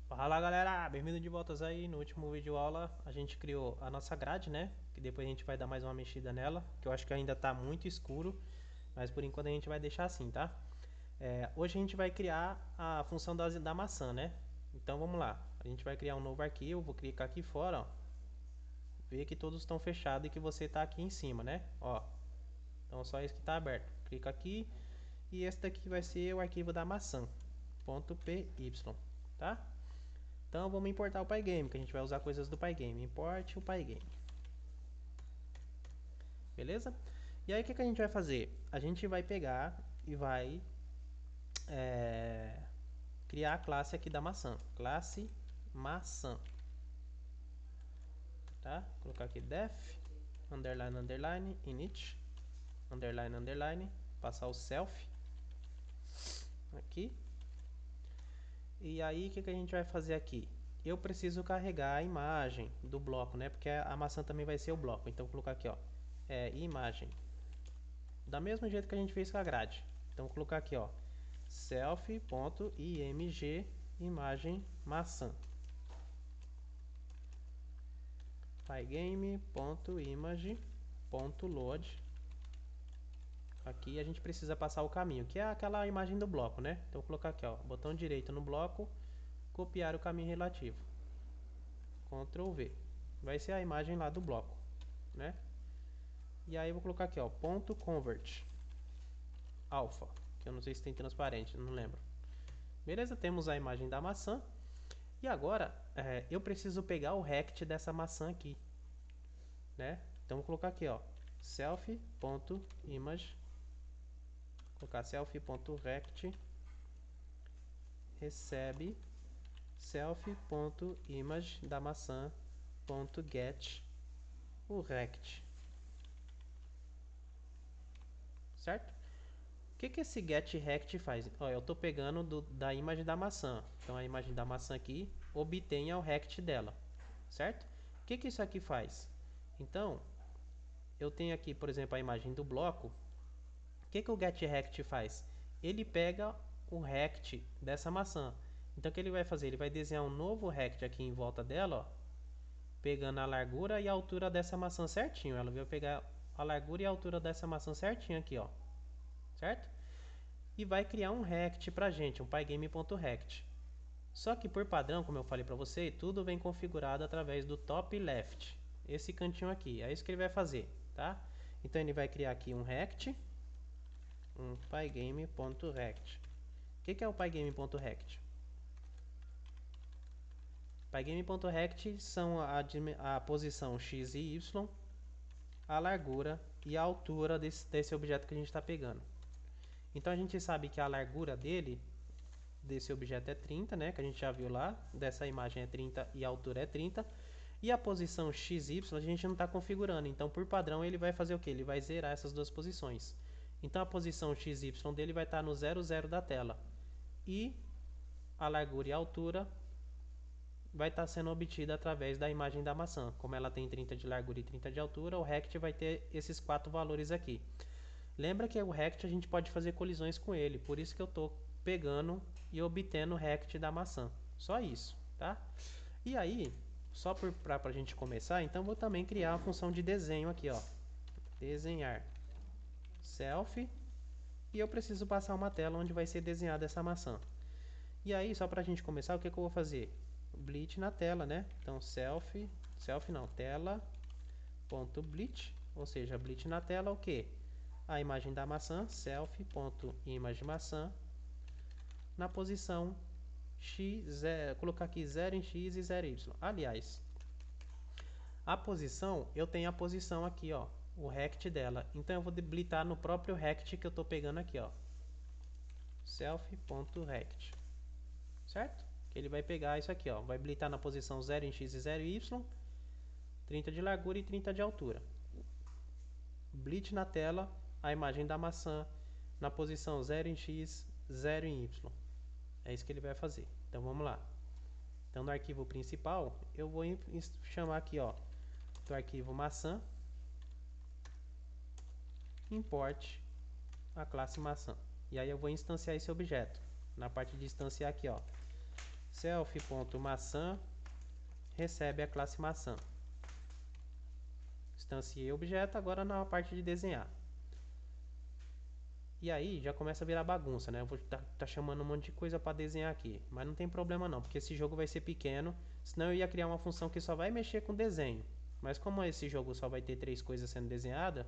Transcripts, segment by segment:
Fala galera, bem-vindo de voltas aí. No último vídeo aula a gente criou a nossa grade, né? Que depois a gente vai dar mais uma mexida nela, que eu acho que ainda tá muito escuro, mas por enquanto a gente vai deixar assim, tá? Hoje a gente vai criar a função da maçã, né? Então vamos lá, a gente vai criar um novo arquivo, vou clicar aqui fora, ó. Ver que todos estão fechados e que você está aqui em cima, né? Ó, então só esse que está aberto. Clica aqui e esse daqui vai ser o arquivo da maçã, .py, tá? Então vamos importar o Pygame, que a gente vai usar coisas do Pygame. Importe o Pygame. Beleza? E aí o que a gente vai fazer? A gente vai pegar e vai criar a classe aqui da maçã. Classe maçã. Tá? Vou colocar aqui def, underline, underline, init, underline, underline, passar o self aqui. E aí o que a gente vai fazer aqui? Eu preciso carregar a imagem do bloco, né? Porque a maçã também vai ser o bloco. Então vou colocar aqui, ó, imagem. Da mesmo jeito que a gente fez com a grade. Então vou colocar aqui, ó, self.img imagem maçã. pygame.image.load. Aqui a gente precisa passar o caminho, que é aquela imagem do bloco, né? Então vou colocar aqui, ó, botão direito no bloco, copiar o caminho relativo. Ctrl V. Vai ser a imagem lá do bloco, né? E aí eu vou colocar aqui, ó, ponto .convert alpha, que eu não sei se tem transparente, não lembro. Beleza, temos a imagem da maçã. E agora eu preciso pegar o rect dessa maçã aqui, né? Então vou colocar aqui, ó, self.image, colocar self.rect recebe self.image da maçã.get o rect, certo? O que esse get rect faz? Ó, eu estou pegando da imagem da maçã. Então a imagem da maçã aqui obtenha o rect dela, certo? O que isso aqui faz? Então eu tenho aqui, por exemplo, a imagem do bloco. O que o getRect faz? Ele pega o rect dessa maçã. Então o que ele vai fazer? Ele vai desenhar um novo rect aqui em volta dela, ó, pegando a largura e a altura dessa maçã certinho. Ela vai pegar a largura e a altura dessa maçã certinho aqui, ó, certo? E vai criar um rect pra gente, um pygame.rect. Só que por padrão, como eu falei para você, tudo vem configurado através do top left. Esse cantinho aqui, é isso que ele vai fazer, tá? Então ele vai criar aqui um rect, um pygame.rect. O que é o pygame.rect? Pygame.rect são a posição x e y, a largura e a altura desse objeto que a gente está pegando. Então a gente sabe que a largura desse objeto é 30, né? Que a gente já viu lá, dessa imagem é 30 e a altura é 30. E a posição x e y a gente não está configurando, então por padrão ele vai fazer o que? Ele vai zerar essas duas posições. Então a posição x e y dele vai estar no 0, 0 da tela. E a largura e a altura vai estar sendo obtida através da imagem da maçã. Como ela tem 30 de largura e 30 de altura, o rect vai ter esses quatro valores aqui. Lembra que o rect a gente pode fazer colisões com ele, por isso que eu estou pegando e obtendo o rect da maçã. Só isso, tá? E aí, só para a gente começar, então vou também criar uma função de desenho aqui, ó. Desenhar self. E eu preciso passar uma tela onde vai ser desenhada essa maçã. E aí, só para a gente começar, o que eu vou fazer? Bleach na tela, né? Então self não, tela.bleach, ou seja, bleach na tela o que? A imagem da maçã, self.image maçã, na posição x, colocar aqui 0 em x e 0 em y. Aliás, a posição, eu tenho a posição aqui, ó, o rect dela. Então eu vou debilitar no próprio rect que eu estou pegando aqui, ó, self.rect, certo? Que ele vai pegar isso aqui, ó, vai habilitar na posição 0 em x e 0 em y, 30 de largura e 30 de altura. Bleach na tela, a imagem da maçã na posição 0 em x, 0 em y. É isso que ele vai fazer. Então vamos lá. Então no arquivo principal, eu vou chamar aqui, ó, do arquivo maçã, import a classe maçã. E aí eu vou instanciar esse objeto. Na parte de instanciar aqui, ó, self.maçã recebe a classe maçã. Instanciei o objeto, agora na parte de desenhar. E aí já começa a virar bagunça, né? Eu vou tá chamando um monte de coisa para desenhar aqui, mas não tem problema não, porque esse jogo vai ser pequeno, senão eu ia criar uma função que só vai mexer com desenho. Mas como esse jogo só vai ter 3 coisas sendo desenhadas,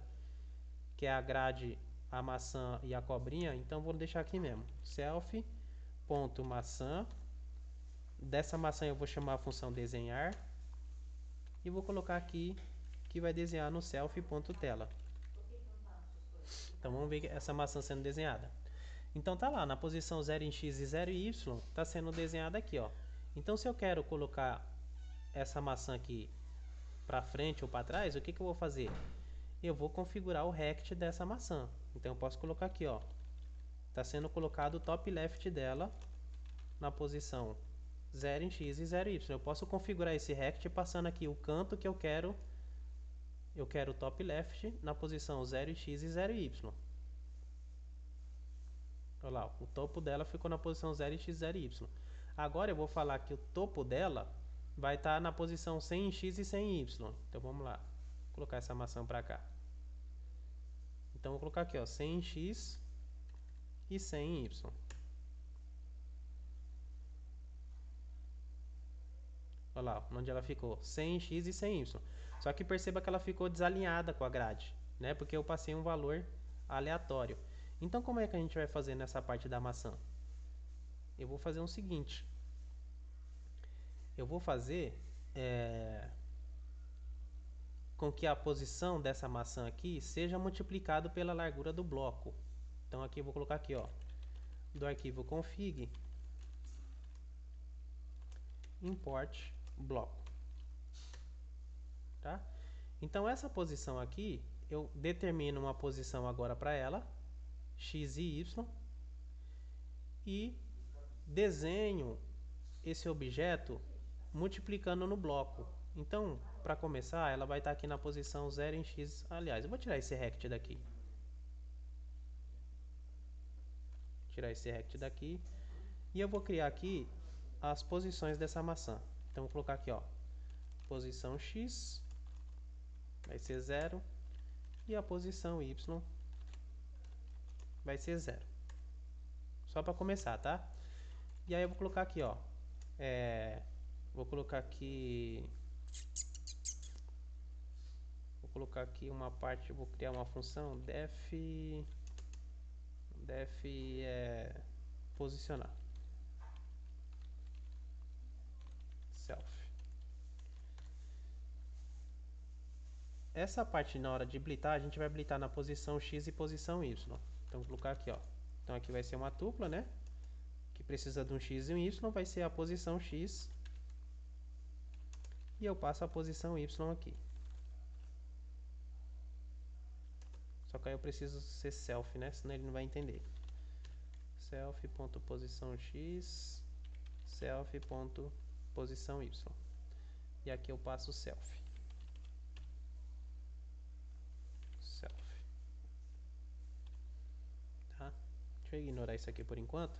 que é a grade, a maçã e a cobrinha, então vou deixar aqui mesmo. Self.maçã. Dessa maçã eu vou chamar a função desenhar e vou colocar aqui que vai desenhar no self.tela. Então vamos ver essa maçã sendo desenhada. Então tá lá, na posição 0 em x e 0 em y, tá sendo desenhada aqui, ó. Então se eu quero colocar essa maçã aqui para frente ou para trás, o que eu vou fazer? Eu vou configurar o rect dessa maçã. Então eu posso colocar aqui, ó. Tá sendo colocado o top left dela na posição 0 em x e 0 em y. Eu posso configurar esse rect passando aqui o canto que eu quero. Eu quero o top left na posição 0 em x e 0 em y. Olha lá, o topo dela ficou na posição 0 em x e 0 em y. Agora eu vou falar que o topo dela vai estar na posição 100 em x e 100 em y. Então vamos lá, vou colocar essa maçã para cá. Então vou colocar aqui, ó, 100 em x e 100 em y. Olha lá, onde ela ficou, 100 em x e 100 em y. Só que perceba que ela ficou desalinhada com a grade, né? Porque eu passei um valor aleatório. Então como é que a gente vai fazer nessa parte da maçã? Eu vou fazer o seguinte. Eu vou fazer com que a posição dessa maçã aqui seja multiplicado pela largura do bloco. Então aqui eu vou colocar aqui, ó, do arquivo config import bloco, tá? Então essa posição aqui eu determino uma posição agora para ela, x e y, e desenho esse objeto multiplicando no bloco. Então, para começar, ela vai estar aqui na posição 0 em x. Aliás, eu vou tirar esse rect daqui. Tirar esse rect daqui. E eu vou criar aqui as posições dessa maçã. Então, vou colocar aqui, ó, posição x vai ser 0 e a posição y vai ser 0. Só para começar, tá? E aí eu vou colocar aqui, ó, vou colocar aqui uma parte, vou criar uma função def posicionar self. Essa parte, na hora de blitar, a gente vai blitar na posição x e posição y. Então vou colocar aqui, ó. Então aqui vai ser uma tupla, né? Que precisa de um x e um y, vai ser a posição x e eu passo a posição y aqui. Só que aí eu preciso ser self, né? Senão ele não vai entender. Self.posição x, self.posição y. E aqui eu passo self. Self. Tá? Deixa eu ignorar isso aqui por enquanto.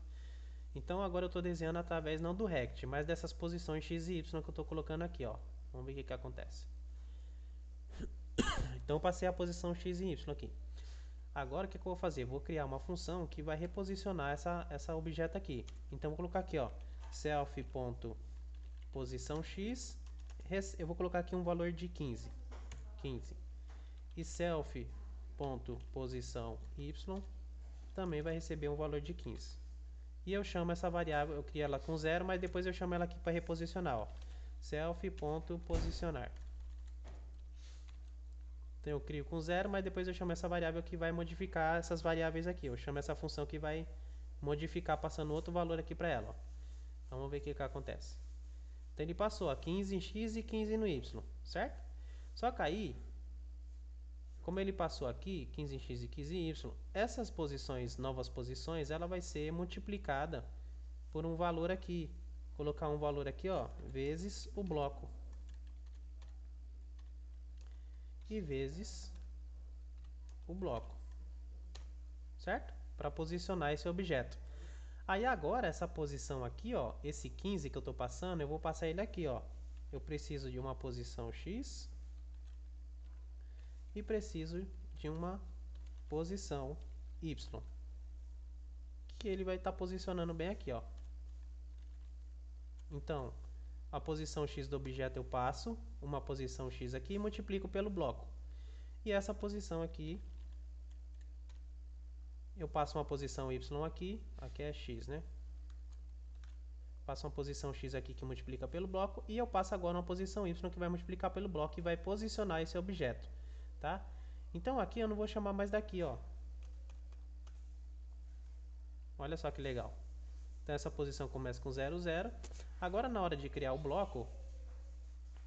Então agora eu estou desenhando através não do rect, mas dessas posições x e y que eu estou colocando aqui, ó. Vamos ver o que acontece. Então eu passei a posição x e y aqui. Agora o que eu vou fazer? Vou criar uma função que vai reposicionar essa objeto aqui. Então vou colocar aqui, ó, self.posição x, eu vou colocar aqui um valor de 15. E self.posição y também vai receber um valor de 15. E eu chamo essa variável, eu crio ela com 0, mas depois eu chamo ela aqui para reposicionar, ó, self.posicionar. Então eu crio com 0, mas depois eu chamo essa variável que vai modificar essas variáveis aqui. Eu chamo essa função que vai modificar passando outro valor aqui para ela, ó. Então, vamos ver o que acontece. Então ele passou a 15 em x e 15 no y, certo? Só que aí, como ele passou aqui, 15 em x e 15 em y, essas posições, novas posições, ela vai ser multiplicada por um valor aqui. Colocar um valor aqui, ó, vezes o bloco. E vezes o bloco, certo? Para posicionar esse objeto. Aí agora essa posição aqui, ó, esse 15 que eu estou passando, eu vou passar ele aqui, ó. Eu preciso de uma posição X e preciso de uma posição Y, que ele vai estar posicionando bem aqui, ó. Então, a posição X do objeto eu passo uma posição X aqui e multiplico pelo bloco. E essa posição aqui, eu passo uma posição Y aqui é X, né? Passo uma posição X aqui que multiplica pelo bloco e eu passo agora uma posição Y que vai multiplicar pelo bloco e vai posicionar esse objeto, tá? Então aqui eu não vou chamar mais daqui, ó. Olha só que legal. Então essa posição começa com 0, 0. Agora na hora de criar o bloco,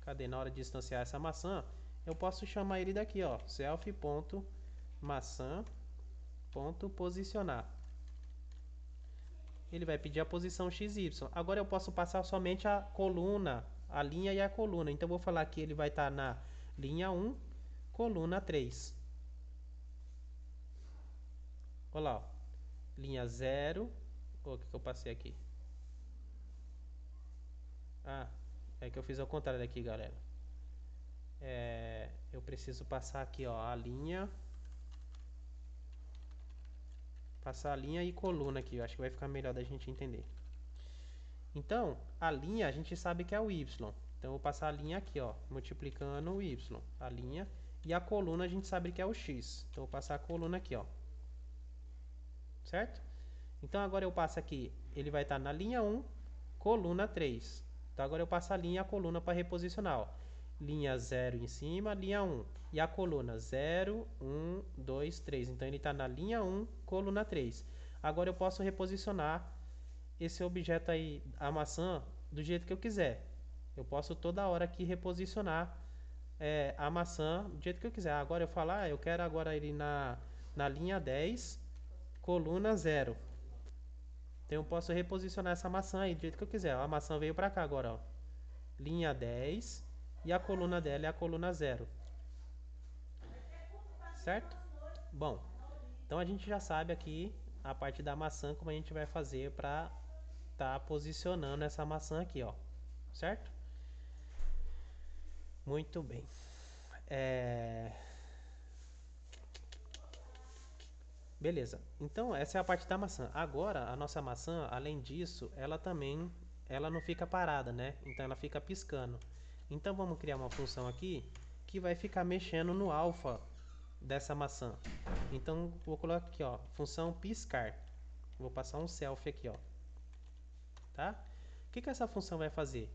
cadê? Na hora de instanciar essa maçã, eu posso chamar ele daqui, ó, self.maçã.posicionar. Ele vai pedir a posição XY. Agora eu posso passar somente a coluna, a linha e a coluna. Então eu vou falar que ele vai estar na linha 1, coluna 3. Olha lá, ó. Linha 0. O que eu passei aqui? Ah, é que eu fiz ao contrário aqui, galera. Eu preciso passar aqui, ó, a linha. Passar a linha e coluna aqui. Eu acho que vai ficar melhor da gente entender. Então, a linha a gente sabe que é o Y. Então, eu vou passar a linha aqui, ó, multiplicando o Y. A linha. E a coluna a gente sabe que é o X. Então, eu vou passar a coluna aqui, ó. Certo? Então, agora eu passo aqui. Ele vai estar na linha 1, coluna 3. Então, agora eu passo a linha e a coluna para reposicionar, ó. Linha 0 em cima, linha 1. E a coluna 0, 1, 2, 3. Então, ele está na linha 1, coluna 3. Agora eu posso reposicionar esse objeto aí, a maçã, do jeito que eu quiser. Eu posso toda hora aqui reposicionar a maçã do jeito que eu quiser. Agora eu falo, eu quero agora ele na linha 10, coluna 0. Então eu posso reposicionar essa maçã aí do jeito que eu quiser. A maçã veio para cá agora, ó. Linha 10 e a coluna dela é a coluna 0. Certo? Bom, então a gente já sabe aqui a parte da maçã, como a gente vai fazer para estar posicionando essa maçã aqui, ó. Certo? Muito bem. Beleza. Então essa é a parte da maçã. Agora a nossa maçã, além disso, ela não fica parada, né? Então ela fica piscando. Então vamos criar uma função aqui que vai ficar mexendo no alfa dessa maçã. Então vou colocar aqui, ó, função piscar. Vou passar um self aqui, ó. Tá? O que essa função vai fazer?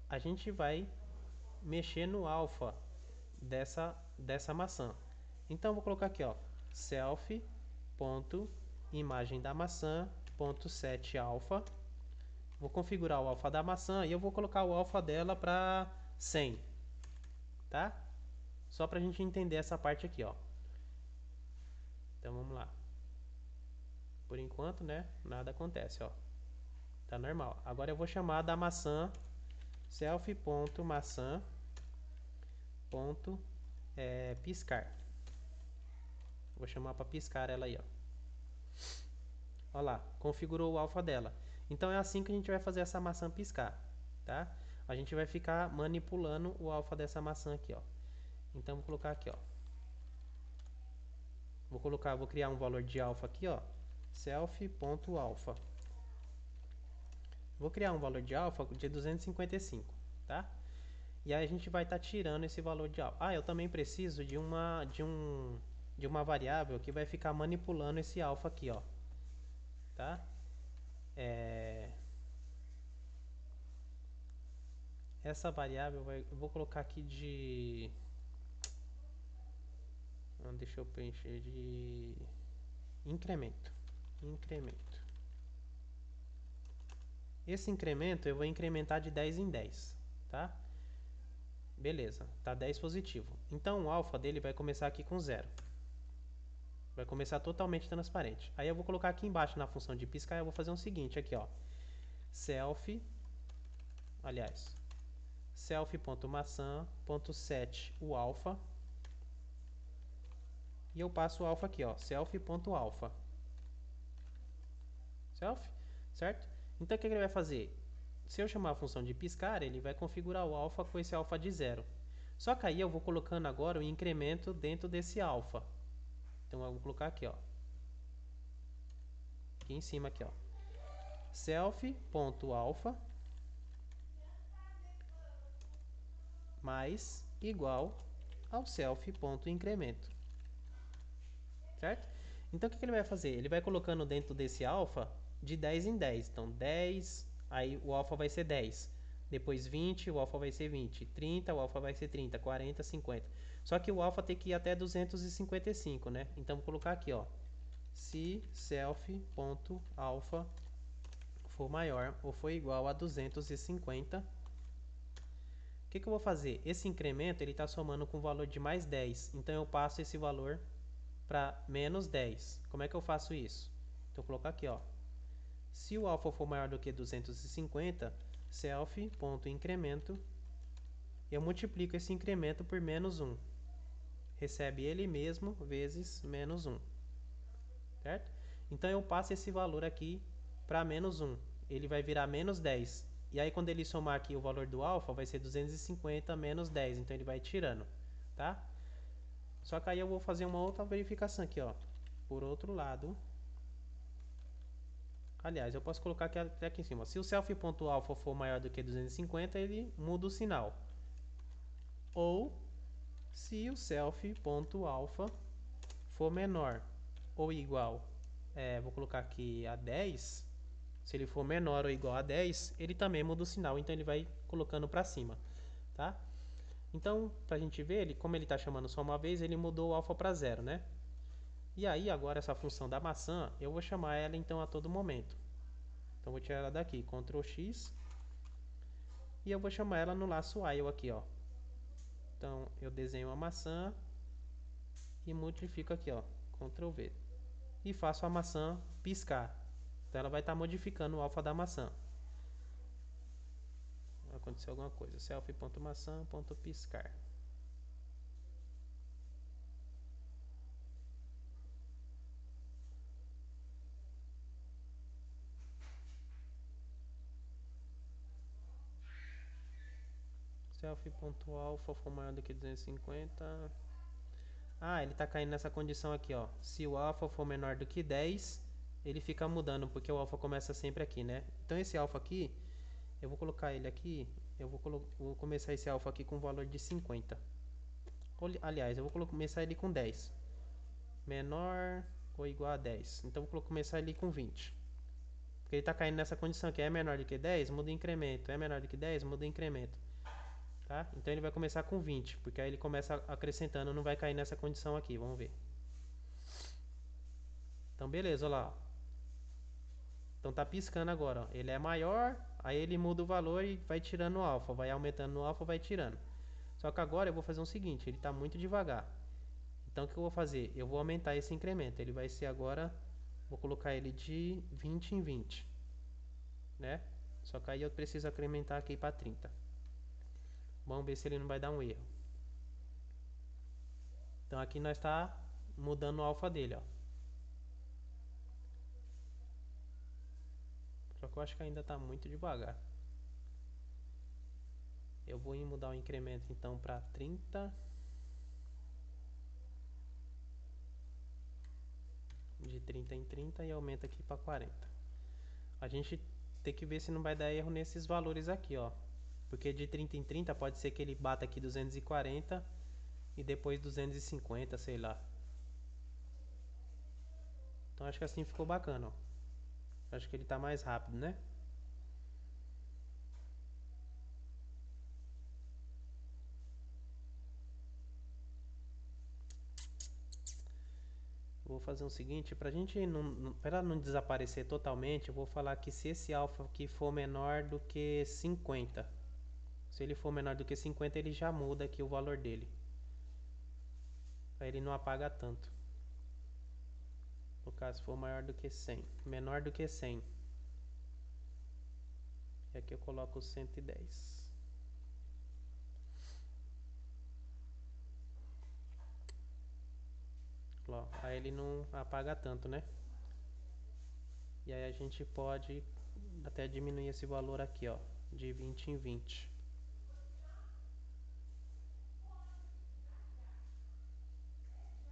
A gente vai mexer no alfa dessa maçã. Então vou colocar aqui, ó, self ponto imagem da maçã ponto set alfa. Vou configurar o alfa da maçã e eu vou colocar o alfa dela para 100, tá? Só para a gente entender essa parte aqui, ó. Então vamos lá. Por enquanto, né, nada acontece, ó. Tá normal. Agora eu vou chamar da maçã self.maçã.piscar. Vou chamar para piscar ela aí, ó. Olha lá, configurou o alfa dela. Então é assim que a gente vai fazer essa maçã piscar, tá? A gente vai ficar manipulando o alfa dessa maçã aqui, ó. Então vou colocar aqui, ó. Vou criar um valor de alfa aqui, ó. Self.alpha. Vou criar um valor de alfa de 255, tá? E aí a gente vai estar tirando esse valor de alfa. Eu também preciso de uma variável que vai ficar manipulando esse alfa aqui, ó. Tá? Essa variável eu vou colocar aqui de... Deixa eu preencher de incremento. Esse incremento eu vou incrementar de 10 em 10, tá? Beleza, tá 10 positivo. Então o alfa dele vai começar aqui com 0. Vai começar totalmente transparente. Aí eu vou colocar aqui embaixo na função de piscar, eu vou fazer o seguinte aqui, ó. self.maçã.set o alfa. E eu passo o alfa aqui, ó, self.alpha. Self? certo? Então o que ele vai fazer? Se eu chamar a função de piscar, ele vai configurar o alfa com esse alfa de 0. Só que aí eu vou colocando agora o incremento dentro desse alfa. Então eu vou colocar aqui, ó. Aqui em cima aqui, ó. Self.alpha mais igual ao self.incremento. Certo? Então o que ele vai fazer? Ele vai colocando dentro desse alfa de 10 em 10. Então 10, aí o alfa vai ser 10. Depois 20, o alfa vai ser 20. 30, o alfa vai ser 30. 40, 50. Só que o alfa tem que ir até 255, né? Então vou colocar aqui, ó. Se self.alpha for maior ou for igual a 250, o que eu vou fazer? Esse incremento ele está somando com o valor de mais 10. Então eu passo esse valor para menos 10. Como é que eu faço isso? Então eu vou colocar aqui, ó. Se o alfa for maior do que 250, self.incremento, eu multiplico esse incremento por menos 1. Recebe ele mesmo vezes menos 1. Certo? Então eu passo esse valor aqui para menos 1. Ele vai virar menos 10. E aí quando ele somar aqui o valor do alfa, vai ser 250 menos 10. Então ele vai tirando. Tá? Só que aí eu vou fazer uma outra verificação aqui, ó. Por outro lado. Aliás, eu posso colocar até aqui em cima. Se o self.alpha for maior do que 250, ele muda o sinal. Ou se o self.alpha for menor ou igual, vou colocar aqui a 10. Se ele for menor ou igual a 10, ele também muda o sinal. Então ele vai colocando para cima. Tá? Então, para a gente ver, como ele está chamando só uma vez, ele mudou o alfa para 0, né? E aí, agora essa função da maçã, eu vou chamar ela então a todo momento. Então, vou tirar ela daqui, Ctrl X. E eu vou chamar ela no laço while aqui, ó. Então, eu desenho a maçã e multiplico aqui, ó, Ctrl V. E faço a maçã piscar. Então, ela vai estar modificando o alfa da maçã. Aconteceu alguma coisa. Self.maçã.piscar. Self.alpha for maior do que 250. Ah, ele está caindo nessa condição aqui, ó. Se o alfa for menor do que 10, ele fica mudando, porque o alfa começa sempre aqui, né? Então esse alfa aqui, eu vou colocar ele aqui, vou começar esse alfa aqui com o valor de 50. Aliás, eu vou começar ele com 10. Menor ou igual a 10. Então vou começar ele com 20. Porque ele está caindo nessa condição aqui. É menor do que 10, muda o incremento. É menor do que 10, muda o incremento. Tá? Então ele vai começar com 20, porque aí ele começa acrescentando, não vai cair nessa condição aqui. Vamos ver. Então beleza, olha lá. Então tá piscando agora, ó. Ele é maior, aí ele muda o valor e vai tirando o alfa, vai aumentando no alfa, vai tirando. Só que agora eu vou fazer o seguinte, ele está muito devagar. Então o que eu vou fazer? Eu vou aumentar esse incremento. Ele vai ser agora, vou colocar ele de 20 em 20, né? Só que aí eu preciso incrementar aqui para 30. Vamos ver se ele não vai dar um erro. Então aqui nós está mudando o alfa dele, ó. Só que eu acho que ainda está muito devagar. Eu vou mudar o incremento então para 30. De 30 em 30 e aumenta aqui para 40. A gente tem que ver se não vai dar erro nesses valores aqui, ó. Porque de 30 em 30 pode ser que ele bata aqui 240 e depois 250, sei lá. Então acho que assim ficou bacana, ó. Acho que ele tá mais rápido, né? Vou fazer o seguinte, pra gente não desaparecer totalmente, eu vou falar que se esse alfa aqui for menor do que 50, se ele for menor do que 50, ele já muda aqui o valor dele. Aí ele não apaga tanto. No caso, se for maior do que 100, menor do que 100. E aqui eu coloco 110. Ó, aí ele não apaga tanto, né? E aí a gente pode até diminuir esse valor aqui, ó, de 20 em 20.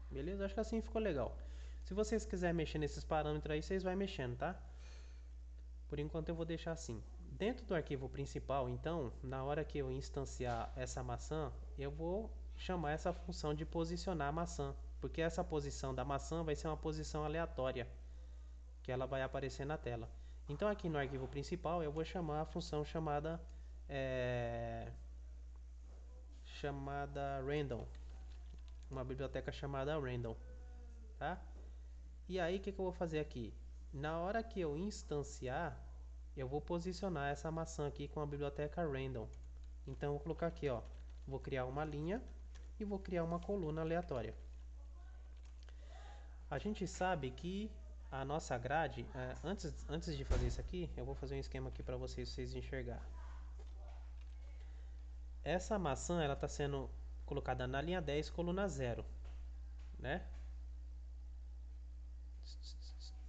Beleza? Acho que assim ficou legal. Se vocês quiserem mexer nesses parâmetros aí, vocês vão mexendo, tá? Por enquanto eu vou deixar assim. Dentro do arquivo principal, então, na hora que eu instanciar essa maçã, eu vou chamar essa função de posicionar a maçã, porque essa posição da maçã vai ser uma posição aleatória, que ela vai aparecer na tela. Então aqui no arquivo principal eu vou chamar a função chamada random, uma biblioteca chamada random, tá? E aí o que eu vou fazer aqui? Na hora que eu instanciar, eu vou posicionar essa maçã aqui com a biblioteca random. Então eu vou colocar aqui, ó, vou criar uma linha e vou criar uma coluna aleatória. A gente sabe que a nossa grade, antes de fazer isso aqui, eu vou fazer um esquema aqui para vocês enxergar. Essa maçã, ela está sendo colocada na linha 10, coluna 0, né?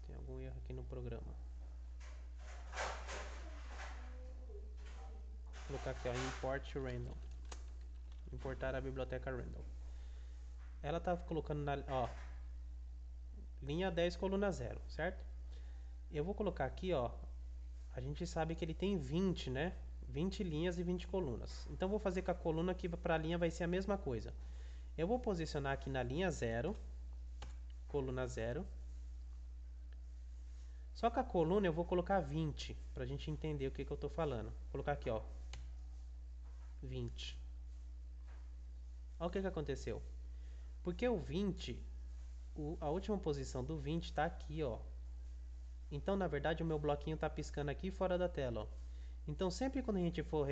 Tem algum erro aqui no programa. Vou colocar aqui, ó, import random. Importar a biblioteca random. Ela está colocando na, ó, linha 10, coluna 0, certo? Eu vou colocar aqui, ó, a gente sabe que ele tem 20, né? 20 linhas e 20 colunas. Então vou fazer com a coluna aqui para a linha vai ser a mesma coisa. Eu vou posicionar aqui na linha 0, coluna 0. Só que a coluna eu vou colocar 20, para a gente entender o que eu estou falando. Vou colocar aqui, ó, 20. Olha o que aconteceu. Porque o 20, a última posição do 20 está aqui, ó. Então, na verdade, o meu bloquinho está piscando aqui fora da tela, ó. Então, sempre quando a gente for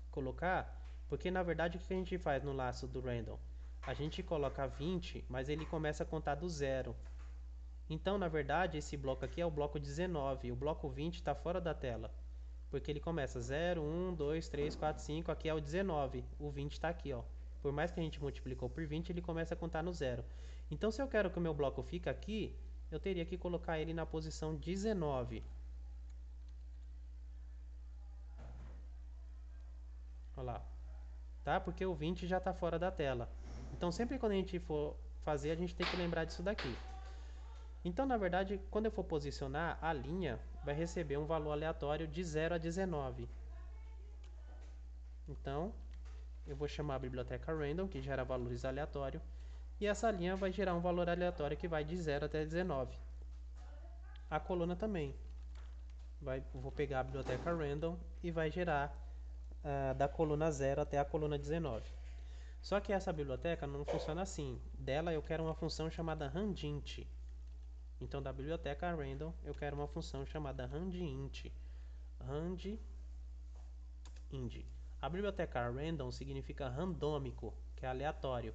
colocar, porque na verdade o que a gente faz no laço do random? A gente coloca 20, mas ele começa a contar do zero. Então, na verdade, esse bloco aqui é o bloco 19, o bloco 20 está fora da tela. Porque ele começa 0, 1, 2, 3, 4, 5, aqui é o 19, o 20 está aqui, ó. Por mais que a gente multiplicou por 20, ele começa a contar no zero. Então, se eu quero que o meu bloco fique aqui, eu teria que colocar ele na posição 19. Olha lá. Tá? Porque o 20 já está fora da tela. Então, sempre quando a gente for fazer, a gente tem que lembrar disso daqui. Então, na verdade, quando eu for posicionar, a linha vai receber um valor aleatório de 0 a 19. Então, eu vou chamar a biblioteca random, que gera valores aleatórios, e essa linha vai gerar um valor aleatório que vai de 0 até 19. A coluna também. Vou pegar a biblioteca random e vai gerar da coluna 0 até a coluna 19. Só que essa biblioteca não funciona assim. Dela eu quero uma função chamada randint. Então da biblioteca random eu quero uma função chamada randint. Randint. A biblioteca random significa randômico, que é aleatório.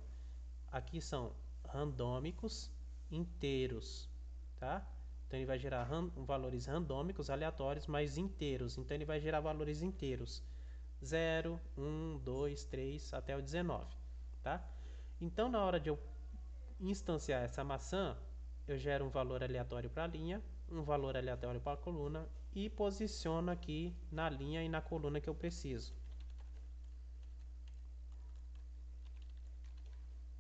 Aqui são randômicos inteiros, tá? Então ele vai gerar valores randômicos aleatórios, mas inteiros. Então ele vai gerar valores inteiros. 0, 1, 2, 3 até o 19, tá? Então na hora de eu instanciar essa maçã, eu gero um valor aleatório para a linha, um valor aleatório para a coluna e posiciono aqui na linha e na coluna que eu preciso.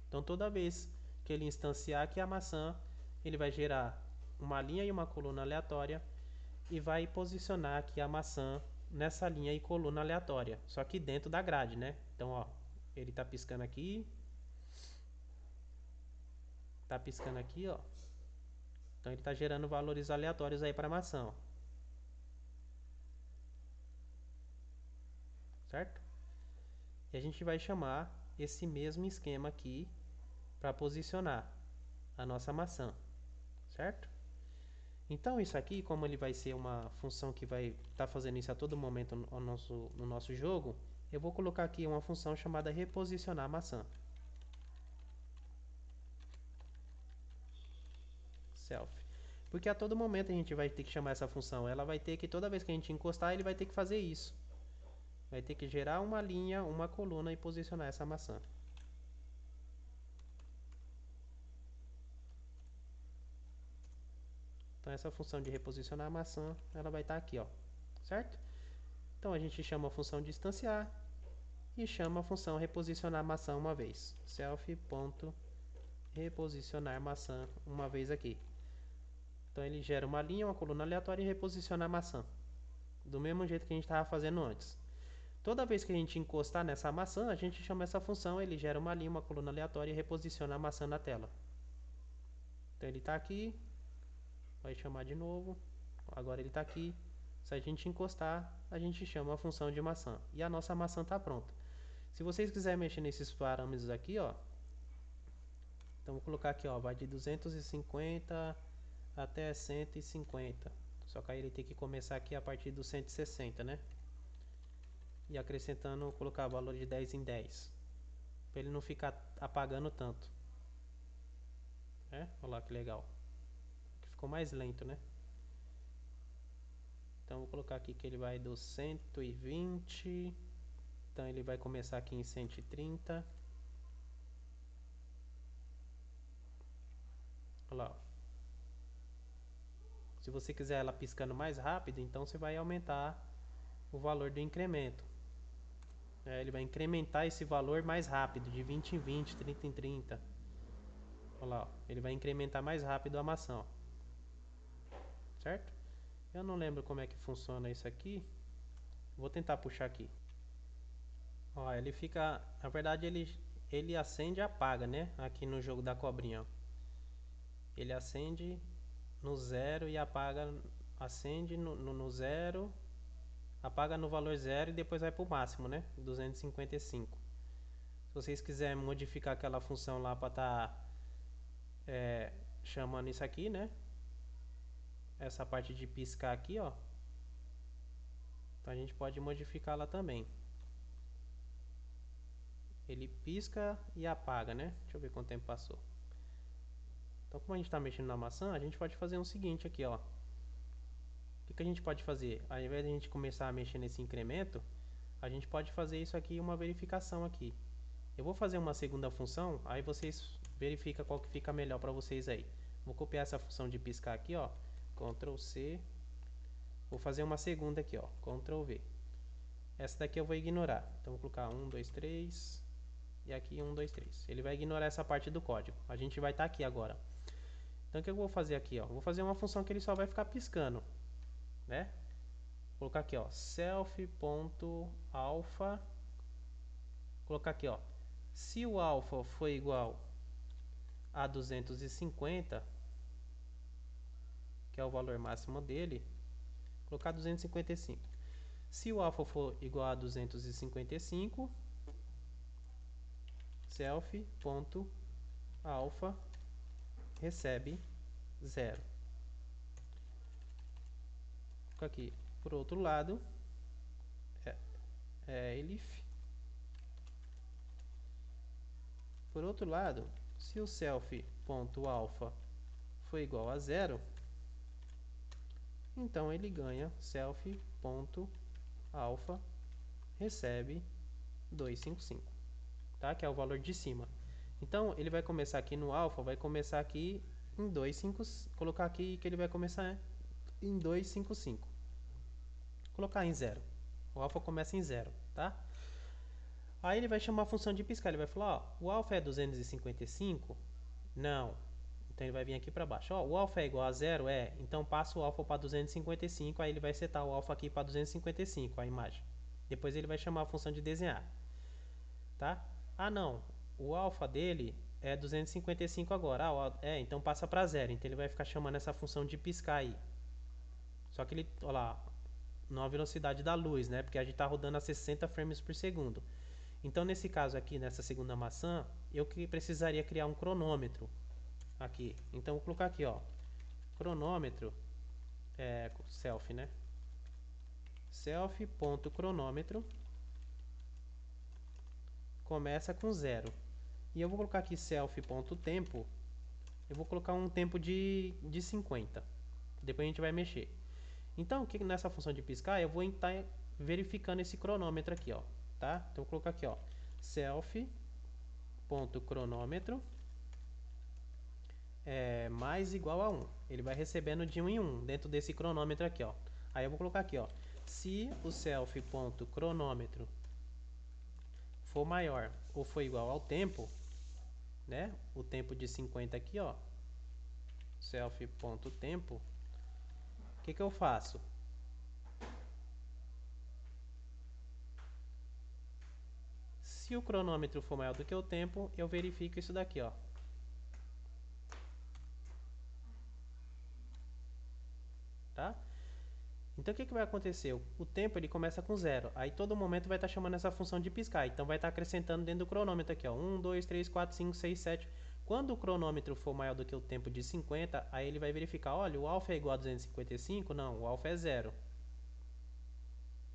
Então toda vez que ele instanciar aqui a maçã, ele vai gerar uma linha e uma coluna aleatória e vai posicionar aqui a maçã nessa linha e coluna aleatória, só que dentro da grade, né? Então, ó, ele tá piscando aqui, ó. Então ele tá gerando valores aleatórios aí para a maçã, ó. Certo? E a gente vai chamar esse mesmo esquema aqui para posicionar a nossa maçã, certo? Então isso aqui, como ele vai ser uma função que vai estar fazendo isso a todo momento no nosso jogo, eu vou colocar aqui uma função chamada reposicionar maçã. Self. Porque a todo momento a gente vai ter que chamar essa função. Ela vai ter que, toda vez que a gente encostar, ele vai ter que fazer isso. Vai ter que gerar uma linha, uma coluna e posicionar essa maçã. Então essa função de reposicionar a maçã, ela vai estar aqui, ó, certo? Então a gente chama a função distanciar e chama a função reposicionar maçã uma vez. Self.reposicionar maçã uma vez aqui. Então ele gera uma linha, uma coluna aleatória e reposiciona a maçã. Do mesmo jeito que a gente estava fazendo antes. Toda vez que a gente encostar nessa maçã, a gente chama essa função, ele gera uma linha, uma coluna aleatória e reposiciona a maçã na tela. Então ele está aqui, vai chamar de novo, agora ele está aqui. Se a gente encostar, a gente chama a função de maçã. E a nossa maçã está pronta. Se vocês quiserem mexer nesses parâmetros aqui, ó, então vou colocar aqui, ó, vai de 250 até 150. Só que aí ele tem que começar aqui a partir do 160, né? E acrescentando, colocar valor de 10 em 10. Para ele não ficar apagando tanto. Olha lá que legal. Ficou mais lento, né? Então vou colocar aqui que ele vai do 120. Então ele vai começar aqui em 130. Olha lá. Se você quiser ela piscando mais rápido, então você vai aumentar o valor do incremento. Ele vai incrementar esse valor mais rápido, de 20 em 20, 30 em 30. Olha lá, ó. Ele vai incrementar mais rápido a maçã, ó. Certo? Eu não lembro como é que funciona isso aqui. Vou tentar puxar aqui. Ó, ele fica... Na verdade, ele acende e apaga, né? Aqui no jogo da cobrinha, ó. Ele acende no 0 e apaga... Acende no 0, apaga no valor 0 e depois vai pro máximo, né? 255. Se vocês quiserem modificar aquela função lá para estar chamando isso aqui, né? Essa parte de piscar aqui, ó. Então a gente pode modificá-la também. Ele pisca e apaga, né? Deixa eu ver quanto tempo passou. Então, como a gente está mexendo na maçã, a gente pode fazer o seguinte aqui, ó. O que a gente pode fazer? Ao invés de a gente começar a mexer nesse incremento, a gente pode fazer isso aqui, uma verificação aqui. Eu vou fazer uma segunda função, aí vocês verificam qual que fica melhor para vocês aí. Vou copiar essa função de piscar aqui, ó. Ctrl C. Vou fazer uma segunda aqui, ó. Ctrl V. Essa daqui eu vou ignorar. Então vou colocar 1, 2, 3. E aqui 1, 2, 3. Ele vai ignorar essa parte do código. A gente vai estar aqui agora. Então o que eu vou fazer aqui, ó? Vou fazer uma função que ele só vai ficar piscando, né? Vou colocar aqui, ó, self.alpha. Colocar aqui, ó. Se o alpha for igual a 250, que é o valor máximo dele, colocar 255. Se o alpha for igual a 255, self.alpha recebe 0. Aqui, por outro lado, elif. Por outro lado, se o self.alpha for igual a 0, então ele ganha self.alpha recebe 255, tá? Que é o valor de cima. Então ele vai começar aqui no alfa, vai começar aqui em 255, colocar aqui que ele vai começar em 255. Colocar em 0. O alfa começa em 0, tá? Aí ele vai chamar a função de piscar, ele vai falar, ó, o alfa é 255? Não. Então ele vai vir aqui para baixo. Ó, o alfa é igual a 0? Então passa o alfa para 255, aí ele vai setar o alfa aqui para 255, a imagem. Depois ele vai chamar a função de desenhar. Tá? Ah, não. O alfa dele é 255 agora. Então passa para 0. Então ele vai ficar chamando essa função de piscar aí. Só que ele, olha lá, na velocidade da luz, né? Porque a gente está rodando a 60 frames por segundo. Então nesse caso aqui, nessa segunda maçã, eu precisaria criar um cronômetro aqui. Então vou colocar aqui, ó, cronômetro, self, né? Self.cronômetro começa com 0. E eu vou colocar aqui self.tempo. Eu vou colocar um tempo de 50. Depois a gente vai mexer. Então, nessa função de piscar, eu vou estar verificando esse cronômetro aqui, ó, tá? Então vou colocar aqui, ó, self.cronômetro mais igual a 1. Ele vai recebendo de 1 em 1 dentro desse cronômetro aqui, ó. Aí eu vou colocar aqui, ó. Se o self.cronômetro for maior ou for igual ao tempo, né? O tempo de 50 aqui, ó. Self.tempo. O que eu faço? Se o cronômetro for maior do que o tempo, eu verifico isso daqui, ó. Tá? Então o que vai acontecer? O tempo ele começa com 0. Aí todo momento vai estar chamando essa função de piscar. Então vai estar acrescentando dentro do cronômetro aqui, ó. 1, 2, 3, 4, 5, 6, 7. Quando o cronômetro for maior do que o tempo de 50, aí ele vai verificar, olha, o alfa é igual a 255? Não, o alfa é 0.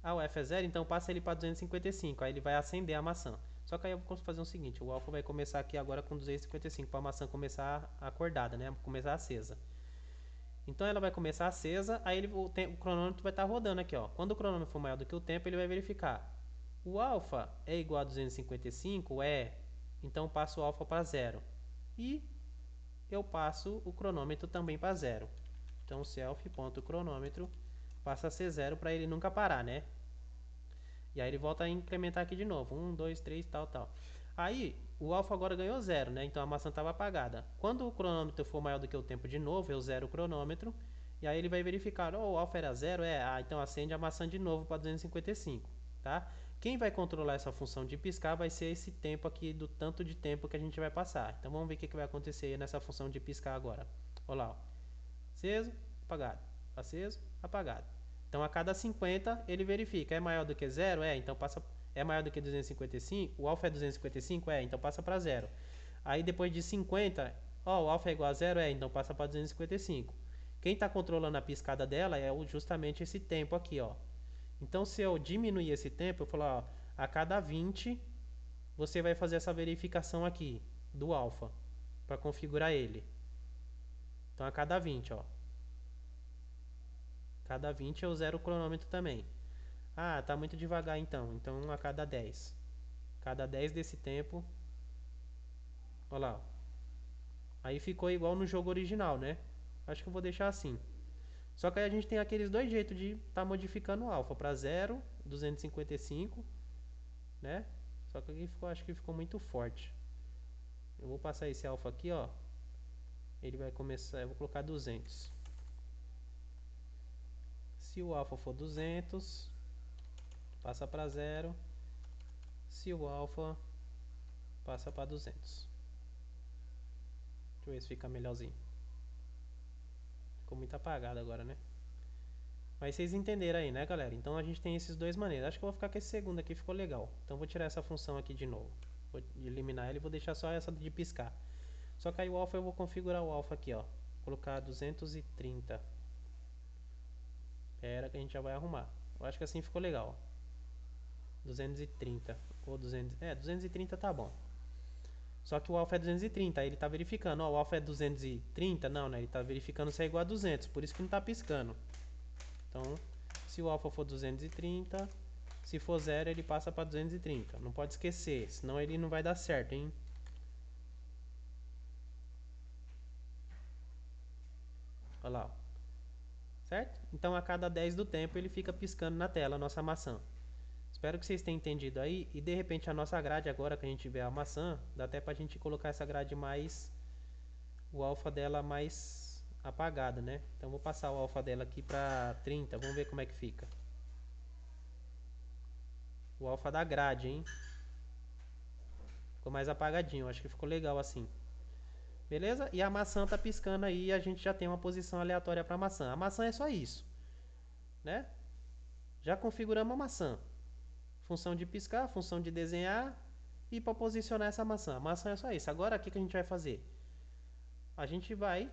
Ah, o f é 0, então passa ele para 255. Aí ele vai acender a maçã. Só que aí eu vou fazer o seguinte, o alfa vai começar aqui agora com 255 para a maçã começar acordada, né? Começar acesa. Então ela vai começar acesa, aí o cronômetro vai estar rodando aqui, ó. Quando o cronômetro for maior do que o tempo, ele vai verificar. O alfa é igual a 255? É. Então eu passo o alfa para 0. E eu passo o cronômetro também para 0. Então self.cronômetro passa a ser 0 para ele nunca parar, né? E aí ele volta a incrementar aqui de novo. 1, 2, 3, tal, tal. Aí o alfa agora ganhou 0, né? Então a maçã estava apagada. Quando o cronômetro for maior do que o tempo de novo, eu zero o cronômetro. E aí ele vai verificar, oh, o alfa era 0? Então acende a maçã de novo para 255, tá? Quem vai controlar essa função de piscar vai ser esse tempo aqui, do tanto de tempo que a gente vai passar. Então vamos ver o que vai acontecer nessa função de piscar agora. Olha lá, ó. Aceso, apagado. Aceso, apagado. Então a cada 50 ele verifica, é maior do que 0? Então passa. É maior do que 255? O alfa é 255? Então passa para 0. Aí depois de 50, ó, o alfa é igual a 0? Então passa para 255. Quem está controlando a piscada dela é justamente esse tempo aqui, ó. Então se eu diminuir esse tempo, eu falar, ó, a cada 20 você vai fazer essa verificação aqui do alfa para configurar ele. Então a cada 20, ó. Cada 20 eu zero o cronômetro também. Ah, tá muito devagar então. Então a cada 10. Cada 10 desse tempo. Olha lá. Aí ficou igual no jogo original, né? Acho que eu vou deixar assim. Só que aí a gente tem aqueles dois jeitos de estar modificando o alfa para 0, 255, né? Só que aqui ficou, acho que ficou muito forte. Eu vou passar esse alfa aqui, ó. Ele vai começar, eu vou colocar 200. Se o alfa for 200, passa para 0. Se o alfa passa para 200. Deixa eu ver se fica melhorzinho. Ficou muito apagado agora, né? Mas vocês entenderam aí, né, galera? Então a gente tem esses dois maneiras. Acho que eu vou ficar com esse segundo aqui, ficou legal. Então vou tirar essa função aqui de novo. Vou eliminar ela e vou deixar só essa de piscar. Só que aí o alfa eu vou configurar o alfa aqui, ó. Vou colocar 230. Espera que a gente já vai arrumar. Eu acho que assim ficou legal. 230 ou 200, 230 tá bom. Só que o alfa é 230, aí ele tá verificando, ó, o alfa é 230, não, né? Ele tá verificando se é igual a 200, por isso que não tá piscando. Então, se o alfa for 230, se for 0, ele passa para 230. Não pode esquecer, senão ele não vai dar certo, hein? Olha lá, ó. Certo? Então, a cada 10 do tempo, ele fica piscando na tela a nossa maçã. Espero que vocês tenham entendido aí. E de repente a nossa grade, agora que a gente vê a maçã, dá até pra gente colocar essa grade mais... o alfa dela mais apagado, né? Então vou passar o alfa dela aqui pra 30. Vamos ver como é que fica. O alfa da grade, hein? Ficou mais apagadinho. Acho que ficou legal assim. Beleza? E a maçã tá piscando aí e a gente já tem uma posição aleatória pra maçã. A maçã é só isso, né? Já configuramos a maçã. Função de piscar, função de desenhar e para posicionar essa maçã. A maçã é só isso. Agora o que a gente vai fazer? A gente vai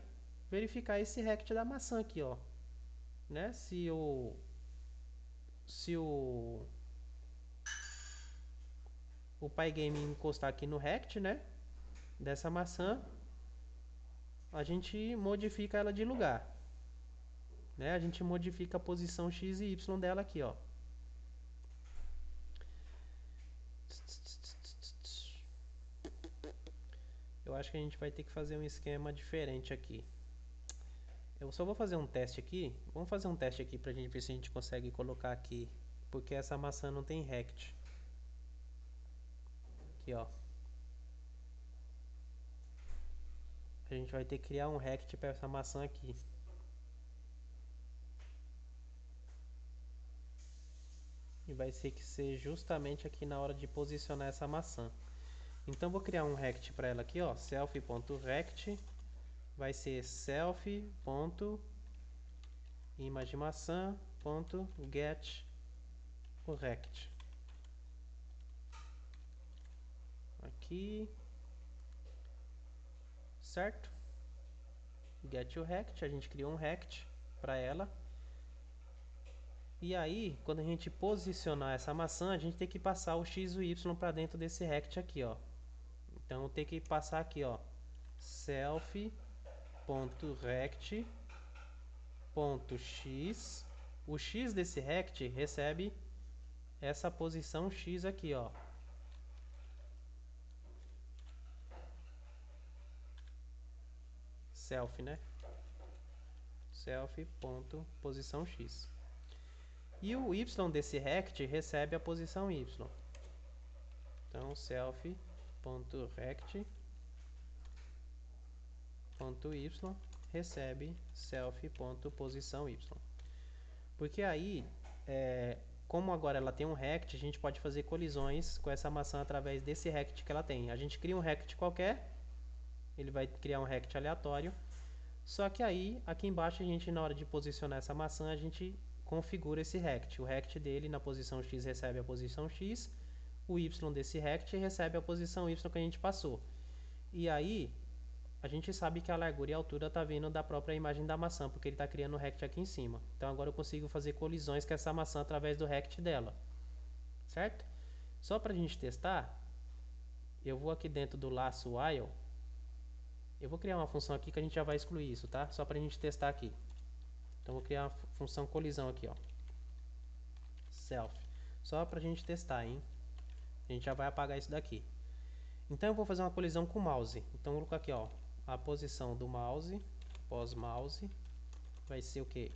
verificar esse rect da maçã aqui, ó, né? Se o Pygame encostar aqui no rect, né, dessa maçã, a gente modifica ela de lugar, né? A gente modifica a posição x e y dela aqui, ó. Eu acho que a gente vai ter que fazer um esquema diferente aqui. Eu só vou fazer um teste aqui. Vamos fazer um teste aqui pra gente ver se a gente consegue colocar aqui. Porque essa maçã não tem rect. Aqui, ó. A gente vai ter que criar um rect para essa maçã aqui. E vai ter que ser justamente aqui na hora de posicionar essa maçã. Então vou criar um rect para ela aqui, ó, self.rect vai ser self.imageMaçã.get o rect. Aqui, certo? Get o rect, a gente criou um rect para ela. E aí, quando a gente posicionar essa maçã, a gente tem que passar o x e o y para dentro desse rect aqui, ó. Então tem que passar aqui, ó, self.rect.x. O x desse rect recebe essa posição x aqui, ó. Self, né? Self.posição x. E o y desse rect recebe a posição y. Então self.rect.y recebe self.posição y. Porque aí, como agora ela tem um rect, a gente pode fazer colisões com essa maçã através desse rect que ela tem. A gente cria um rect qualquer, ele vai criar um rect aleatório. Só que aí, aqui embaixo, a gente, na hora de posicionar essa maçã, a gente configura esse rect. O rect dele na posição x recebe a posição x, o y desse rect recebe a posição y que a gente passou. E aí, a gente sabe que a largura e a altura está vindo da própria imagem da maçã, porque ele está criando o rect aqui em cima. Então agora eu consigo fazer colisões com essa maçã através do rect dela. Certo? Só para a gente testar, eu vou aqui dentro do laço while. Eu vou criar uma função aqui que a gente já vai excluir isso, tá? Só para a gente testar aqui. Então vou criar uma função colisão aqui, ó. Self. Só para a gente testar, hein? A gente já vai apagar isso daqui. Então eu vou fazer uma colisão com o mouse. Então eu vou colocar aqui, ó, a posição do mouse, pós-mouse, vai ser o que?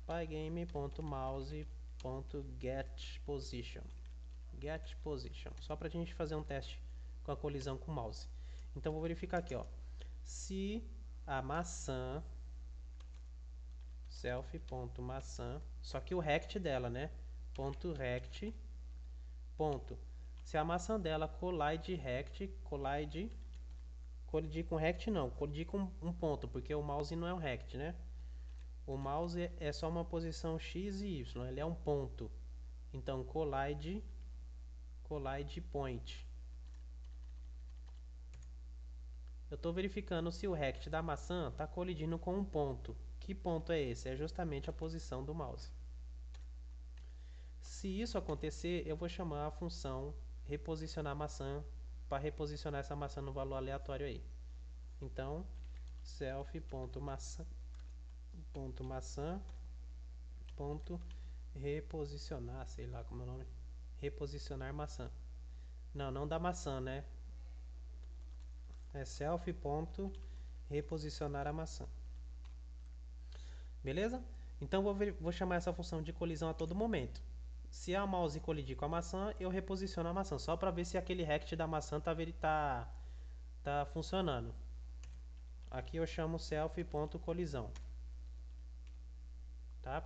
pygame.mouse.getPosition. GetPosition. Só para a gente fazer um teste com a colisão com o mouse. Então vou verificar aqui, ó. Se a maçã self.maçã, só que o rect dela, né? .rect. Se a maçã dela colidir com rect não, colidir com um ponto, porque o mouse não é um rect, né? O mouse é só uma posição x e y, ele é um ponto. Então collide point. Eu estou verificando se o rect da maçã está colidindo com um ponto. Que ponto é esse? É justamente a posição do mouse. Se isso acontecer, eu vou chamar a função reposicionar maçã para reposicionar essa maçã no valor aleatório aí. Então, self.maçã.reposicionar, sei lá como é o nome. Reposicionar maçã. Não dá maçã, né? É self.reposicionar a maçã. Beleza? Então vou chamar essa função de colisão a todo momento. Se a mouse colidir com a maçã, eu reposiciono a maçã, só para ver se aquele rect da maçã tá funcionando. Aqui eu chamo self.colisão. Tá?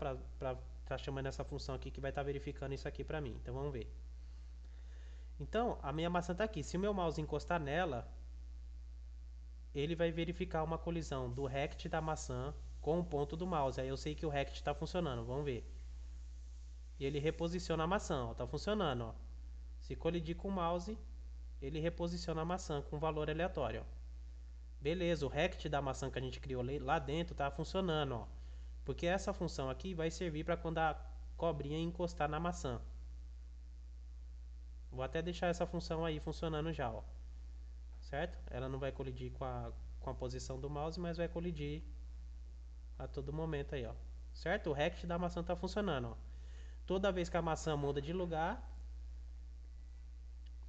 Tá chamando essa função aqui que vai estar verificando isso aqui para mim. Então vamos ver. Então, a minha maçã está aqui. Se o meu mouse encostar nela, ele vai verificar uma colisão do rect da maçã com o ponto do mouse. Aí eu sei que o rect está funcionando. Vamos ver. E ele reposiciona a maçã. Está funcionando. Ó. Se colidir com o mouse, ele reposiciona a maçã com um valor aleatório. Ó. Beleza, o rect da maçã que a gente criou lá dentro está funcionando. Ó. Porque essa função aqui vai servir para quando a cobrinha encostar na maçã. Vou até deixar essa função aí funcionando já, ó. Certo? Ela não vai colidir com a posição do mouse, mas vai colidir a todo momento aí, ó. Certo? O rect da maçã está funcionando, ó. Toda vez que a maçã muda de lugar,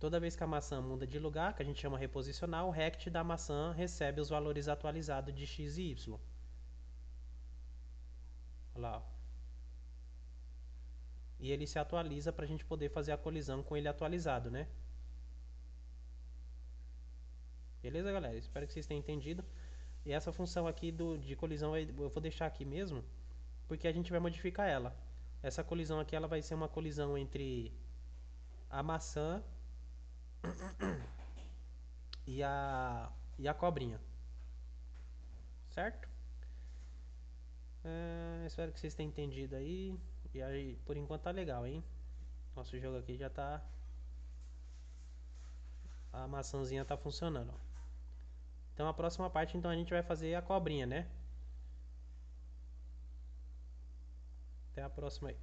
Toda vez que a maçã muda de lugar, que a gente chama reposicionar, o rect da maçã recebe os valores atualizados de x e y. Olha lá, ó. E ele se atualiza para a gente poder fazer a colisão com ele atualizado, né? Beleza, galera? Espero que vocês tenham entendido. E essa função aqui de colisão eu vou deixar aqui mesmo, porque a gente vai modificar ela. Essa colisão aqui ela vai ser uma colisão entre a maçã e a cobrinha. Certo? Espero que vocês tenham entendido aí. E aí, por enquanto tá legal, hein? Nosso jogo aqui já tá... A maçãzinha tá funcionando, ó. Então a próxima parte então a gente vai fazer a cobrinha, né? Até a próxima aí.